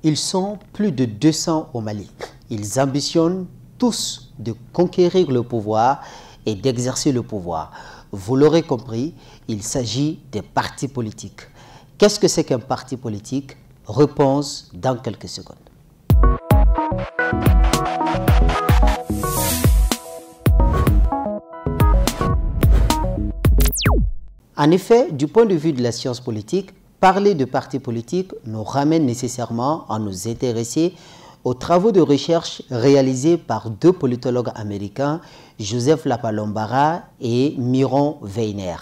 Ils sont plus de 200 au Mali. Ils ambitionnent tous de conquérir le pouvoir et d'exercer le pouvoir. Vous l'aurez compris, il s'agit des partis politiques. Qu'est-ce que c'est qu'un parti politique? Réponse dans quelques secondes. En effet, du point de vue de la science politique, parler de partis politiques nous ramène nécessairement à nous intéresser aux travaux de recherche réalisés par deux politologues américains, Joseph Lapalombara et Myron Weiner.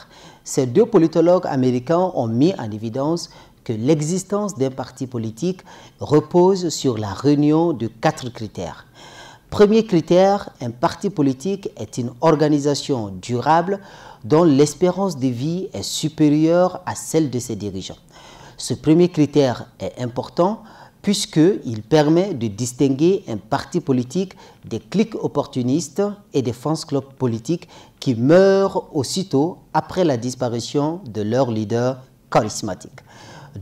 Ces deux politologues américains ont mis en évidence que l'existence d'un parti politique repose sur la réunion de 4 critères. Premier critère, un parti politique est une organisation durable dont l'espérance de vie est supérieure à celle de ses dirigeants. Ce premier critère est important puisqu'il permet de distinguer un parti politique des cliques opportunistes et des fans clubs politiques qui meurent aussitôt après la disparition de leur leader charismatique.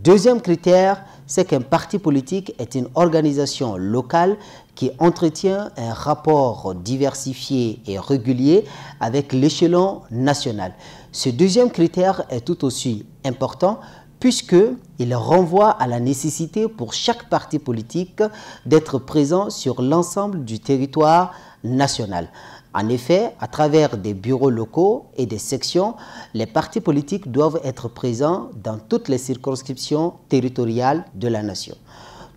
Deuxième critère, c'est qu'un parti politique est une organisation locale qui entretient un rapport diversifié et régulier avec l'échelon national. Ce deuxième critère est tout aussi important puisqu'il renvoie à la nécessité pour chaque parti politique d'être présent sur l'ensemble du territoire national. En effet, à travers des bureaux locaux et des sections, les partis politiques doivent être présents dans toutes les circonscriptions territoriales de la nation.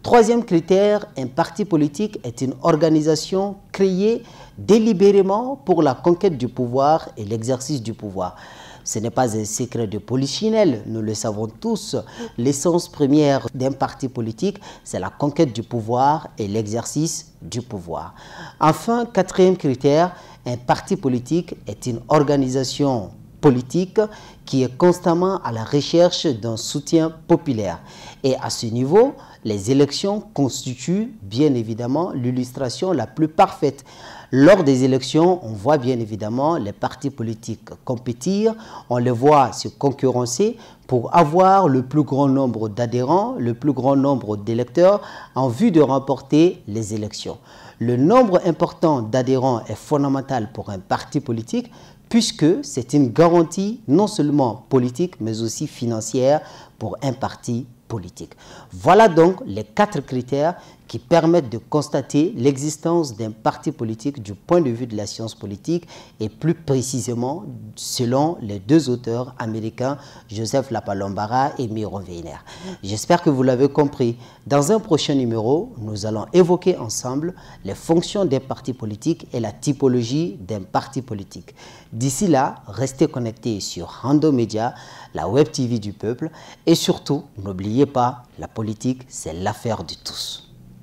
Troisième critère, un parti politique est une organisation créée délibérément pour la conquête du pouvoir et l'exercice du pouvoir. Ce n'est pas un secret de polichinelle, nous le savons tous. L'essence première d'un parti politique, c'est la conquête du pouvoir et l'exercice du pouvoir. Enfin, quatrième critère, un parti politique est une organisation politique qui est constamment à la recherche d'un soutien populaire. Et à ce niveau, les élections constituent bien évidemment l'illustration la plus parfaite. Lors des élections, on voit bien évidemment les partis politiques compétir, on les voit se concurrencer pour avoir le plus grand nombre d'adhérents, le plus grand nombre d'électeurs en vue de remporter les élections. Le nombre important d'adhérents est fondamental pour un parti politique puisque c'est une garantie non seulement politique mais aussi financière pour un parti politique. Voilà donc les 4 critères qui permettent de constater l'existence d'un parti politique du point de vue de la science politique et plus précisément selon les deux auteurs américains Joseph Lapalombara et Myron Weiner. J'espère que vous l'avez compris. Dans un prochain numéro, nous allons évoquer ensemble les fonctions des partis politiques et la typologie d'un parti politique. D'ici là, restez connectés sur Rando Média, la web TV du peuple et surtout, n'oubliez pas, la politique, c'est l'affaire de tous.